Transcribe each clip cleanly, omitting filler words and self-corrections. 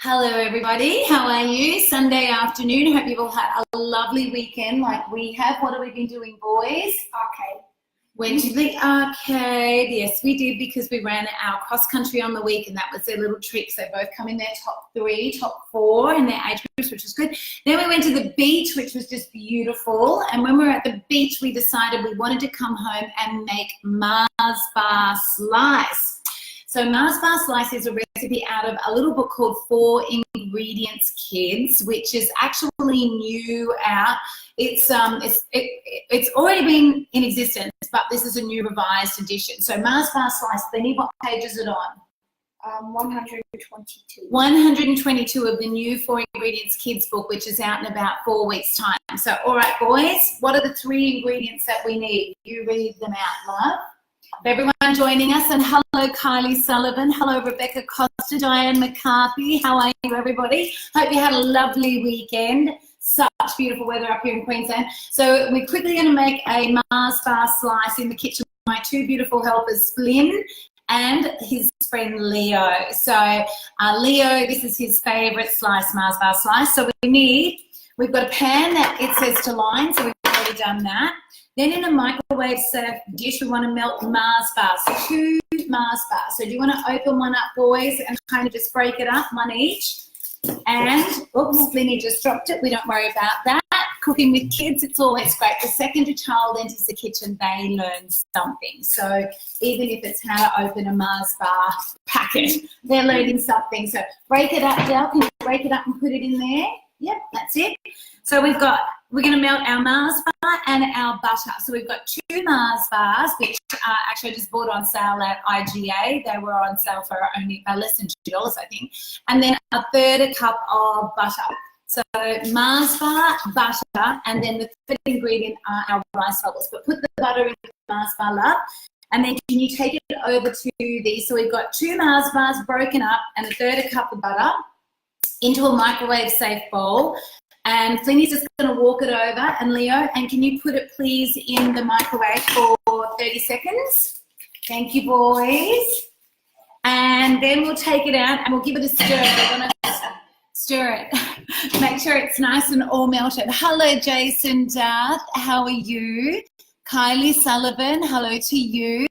Hello, everybody. How are you? Sunday afternoon. Hope you've all had a lovely weekend like we have. What have we been doing, boys? Arcade. Went to the arcade. Yes, we did because we ran our cross country on the week and that was their little tricks. They both come in their top 3, top 4 in their age groups, which was good. Then we went to the beach, which was just beautiful. And when we were at the beach, we decided we wanted to come home and make Mars bar slice. So Mars bar slice is a recipe out of a little book called 4 Ingredients Kids, which is actually new out. It's already been in existence, but this is a new revised edition. So Mars bar slice, Benny, what page is it on? 122. 122 of the new 4 Ingredients Kids book, which is out in about 4 weeks' time. So, all right, boys, what are the 3 ingredients that we need? You read them out, love. Everyone joining us, and hello Kylie Sullivan, hello Rebecca Costa, Diane McCarthy, how are you everybody? Hope you had a lovely weekend. Such beautiful weather up here in Queensland. So we're quickly going to make a Mars bar slice in the kitchen with my 2 beautiful helpers, Flynn and his friend Leo. So Leo, this is his favourite slice, Mars bar slice. So we've got a pan that it says to line, so we've already done that. Then in a microwave safe dish, we want to melt Mars bars, 2 Mars bars. So do you want to open one up, boys, and kind of just break it up, 1 each? And, oops, Flinny just dropped it. We don't worry about that. Cooking with kids, it's always great. The second a child enters the kitchen, they learn something. So even if it's how to open a Mars bar packet, they're learning something. So break it up, Del. Can you break it up and put it in there? Yep, that's it. So we're going to melt our Mars bar and our butter. So we've got 2 Mars bars, which actually I just bought on sale at IGA. They were on sale for only less than $2, I think. And then a 1/3 cup of butter. So Mars bar, butter, and then the 3rd ingredient are our rice bubbles. But put the butter in the Mars bar up, and then can you take it over to these? So we've got 2 Mars bars broken up and a 1/3 cup of butter into a microwave safe bowl. And Flinny's just going to walk it over. And Leo, and can you put it please in the microwave for 30 seconds? Thank you, boys. And then we'll take it out and we'll give it a stir. We're going to stir it. Make sure it's nice and all melted. Hello, Jason Darth. How are you? Kylie Sullivan, hello to you.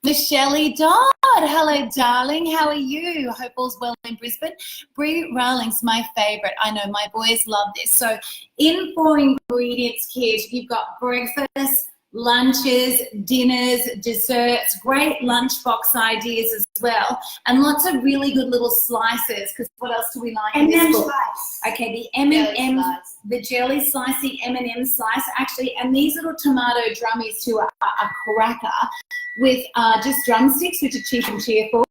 Michelle Dodd, hello darling, how are you? Hope all's well in Brisbane. Brie Rowling's my favourite. I know my boys love this. So in 4 Ingredients Kids, you've got breakfast, lunches, dinners, desserts, great lunchbox ideas as well, and lots of really good little slices, because what else do we like in this book? Slice. Okay, the M&M, the jelly slice, the M&M slice, actually, and these little tomato drummies too are a cracker, with just drumsticks, which are cheap and cheerful,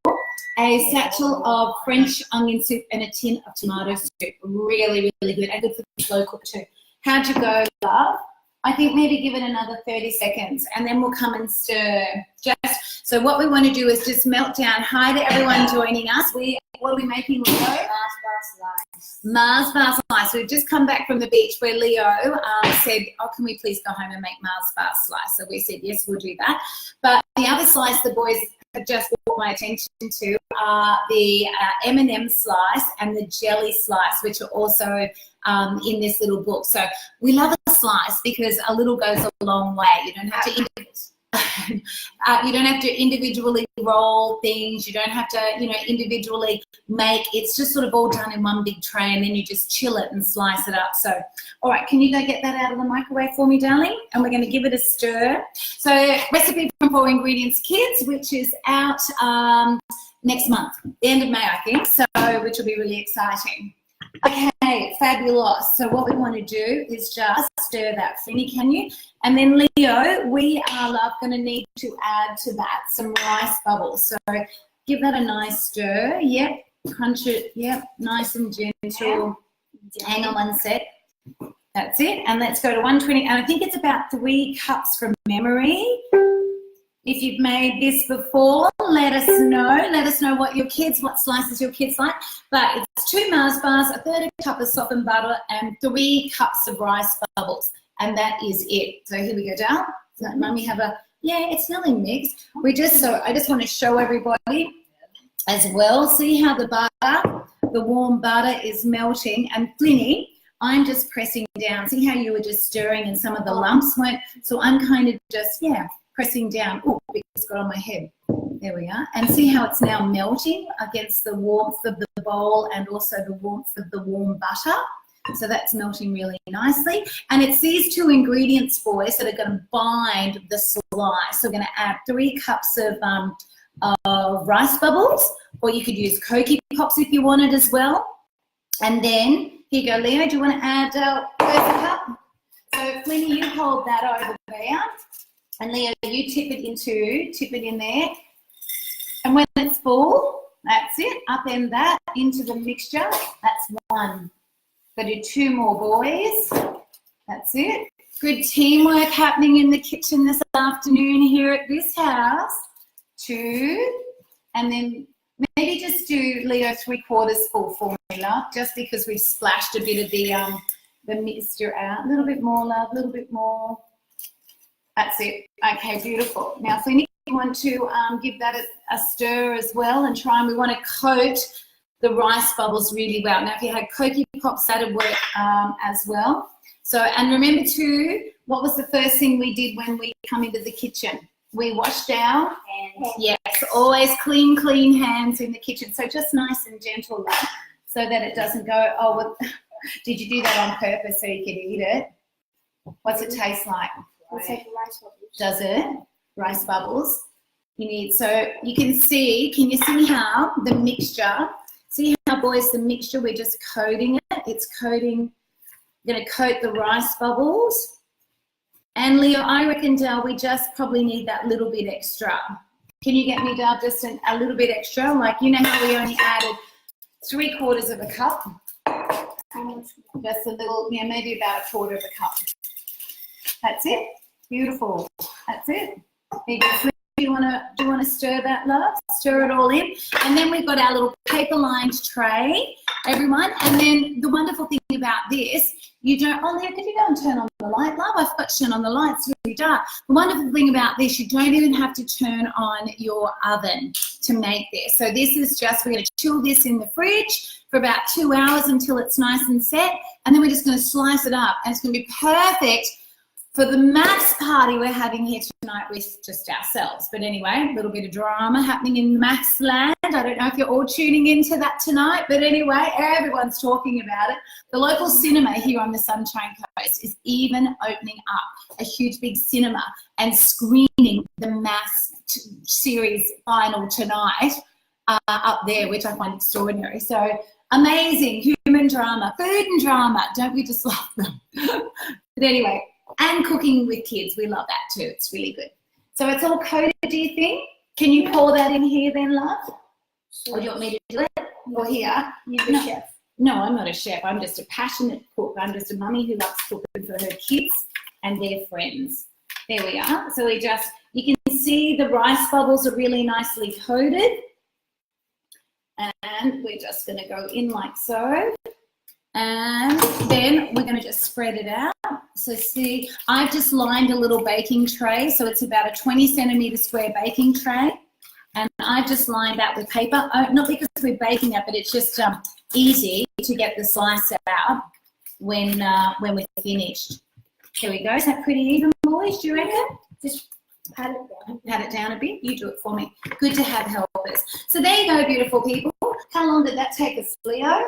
a satchel of French onion soup, and a tin of tomato soup. Really, really good, and good for the slow cook too. How'd you go, love? I think maybe give it another 30 seconds and then we'll come and stir. So what we want to do is just melt down. Hi to everyone joining us. What are we making, Leo? Mars bar slice. Mars bar slice. We've just come back from the beach where Leo said, oh, can we please go home and make Mars bar slice? So we said, yes, we'll do that. But the other slice the boys have just brought my attention to are the M&M slice and the jelly slice, which are also in this little book. So we love a slice because a little goes a long way. You don't have to you don't have to individually roll things. You don't have to, individually make. It's just sort of all done in one big tray, and then you just chill it and slice it up. So, all right, can you go get that out of the microwave for me, darling? And we're going to give it a stir. So, recipe from 4 Ingredients Kids, which is out next month, the end of May, I think. So, which will be really exciting. Okay, fabulous. So what we want to do is just stir that. Finny, can you? And then Leo, we are, love, going to need to add to that some rice bubbles. So give that a nice stir. Yep, crunch it. Yep, nice and gentle. Hang on one sec. That's it. And let's go to 120. And I think it's about 3 cups from memory. If you've made this before, let us know. Let us know what slices your kids like. But it's 2 Mars bars, a 1/3 cup of softened butter, and 3 cups of rice bubbles. And that is it. So here we go, Dal. Let Mummy have it's nearly mixed. I just want to show everybody as well. See how the butter the warm butter is melting. And Flinny, I'm just pressing down. See how you were just stirring and some of the lumps went? So I'm kind of just, pressing down. Oh, it's got on my head. There we are. And see how it's now melting against the warmth of the bowl and also the warmth of the warm butter. So that's melting really nicely. And it's these two ingredients, boys, that are going to bind the slice. So we're going to add 3 cups of rice bubbles, or you could use Cokie Pops if you wanted as well. And then, here you go, Leo. Do you want to add both a cup? So, Flinny, you hold that over there. And Leo, you tip it in there. And when it's full, that's it. Upend that into the mixture. That's 1. Got to do 2 more, boys. That's it. Good teamwork happening in the kitchen this afternoon here at this house. 2. And then maybe just do, Leo, 3/4 full formula, just because we've splashed a bit of the mixture out. A little bit more, love, a little bit more. That's it. Okay, beautiful. Now, Flinny, you want to give that a stir as well and try, and we want to coat the rice bubbles really well. Now, if you had Cokie Pops, that would work as well. So, and remember too, what was the first thing we did when we come into the kitchen? We washed our hands. Yes, always clean hands in the kitchen. So just nice and gentle, love, so that it doesn't go, oh, well, did you do that on purpose so you could eat it? What's it taste like? It's like rice bubbles. Does it? Rice bubbles. You need, so you can see, can you see how the mixture, see how, boys, the mixture, we're just coating it. It's coating, we're going to coat the rice bubbles. And Leo, I reckon, Dal, we just probably need that little bit extra. Can you get me, Dal, just a little bit extra? Like, you know how we only added 3/4 of a cup? Just a little, maybe about 1/4 of a cup. That's it. Beautiful. That's it. Do you want to stir that, love? Stir it all in. And then we've got our little paper-lined tray, everyone. And then the wonderful thing about this, you don't, oh, Leo, could you go and turn on the light, love? I've got to turn on the light. It's really dark. The wonderful thing about this, you don't even have to turn on your oven to make this. So this is just, we're going to chill this in the fridge for about 2 hours until it's nice and set. And then we're just going to slice it up. And it's going to be perfect for the maths party we're having here tonight with just ourselves. But anyway, a little bit of drama happening in maths land. I don't know if you're all tuning into that tonight, but anyway, everyone's talking about it. The local cinema here on the Sunshine Coast is even opening up a huge big cinema and screening the maths series final tonight up there, which I find extraordinary. So amazing, human drama, food and drama. Don't we just love them? But anyway, and cooking with kids, we love that too. It's really good. So it's all coated, do you think? Can you pour that in here then, love? Or do you want me to do it? Or here? You're the chef. No, I'm not a chef. I'm just a passionate cook. I'm just a mummy who loves cooking for her kids and their friends. There we are. So we just, you can see the rice bubbles are really nicely coated. And we're just going to go in like so. And then we're going to just spread it out. So see, I've just lined a little baking tray. So it's about a 20 centimetre square baking tray. And I've just lined that with paper. Not because we're baking it, but it's just easy to get the slice out when we're finished. There we go. Is that pretty even, boys, do you reckon? Just pat it down. Pat it down a bit. You do it for me. Good to have helpers. So there you go, beautiful people. How long did that take us, Leo?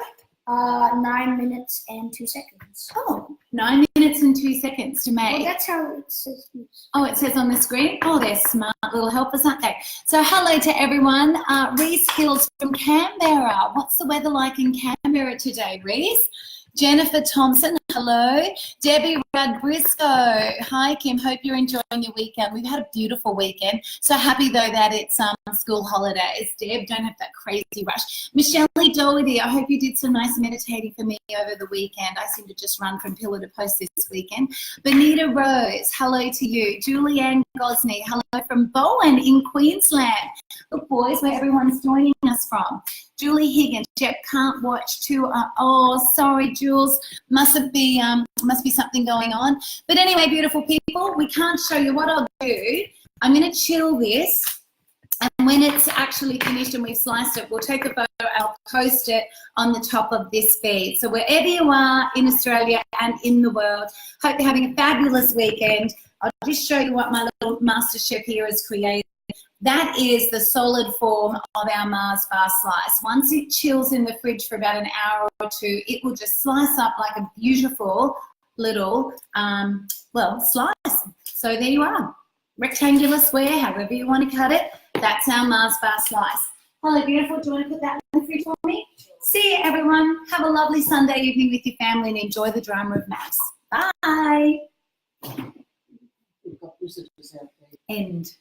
9 minutes and 2 seconds. Oh, 9 minutes and 2 seconds to make. Well, that's how it says. Oh, it says on the screen? Oh, they're smart little helpers, aren't they? So hello to everyone. Reese Hills from Canberra. What's the weather like in Canberra today, Reese? Jennifer Thompson, hello. Debbie Rudd Briscoe. Hi, Kim. Hope you're enjoying your weekend. We've had a beautiful weekend. So happy, though, that it's school holidays. Deb, don't have that crazy rush. Michelle Doherty, I hope you did some nice meditating for me over the weekend. I seem to just run from pillar to post this weekend. Benita Rose, hello to you. Julianne Gosney, hello from Bowen in Queensland. Look, boys, where everyone's joining us from. Julie Higgins, Jep can't watch too. Oh, sorry, Jules. Must be something going on. But anyway, beautiful people, we can't show you what I'll do. I'm going to chill this, and when it's actually finished and we've sliced it, we'll take a photo and I'll post it on the top of this feed. So wherever you are in Australia and in the world, hope you're having a fabulous weekend. I'll just show you what my little master chef here has created. That is the solid form of our Mars bar slice. Once it chills in the fridge for about an hour or two, it will just slice up like a beautiful little, slice. So there you are. Rectangular, square, however you want to cut it. That's our Mars bar slice. Hello, beautiful. Do you want to put that in the fridge for me? See you, everyone. Have a lovely Sunday evening with your family and enjoy the drama of maths. Bye. End.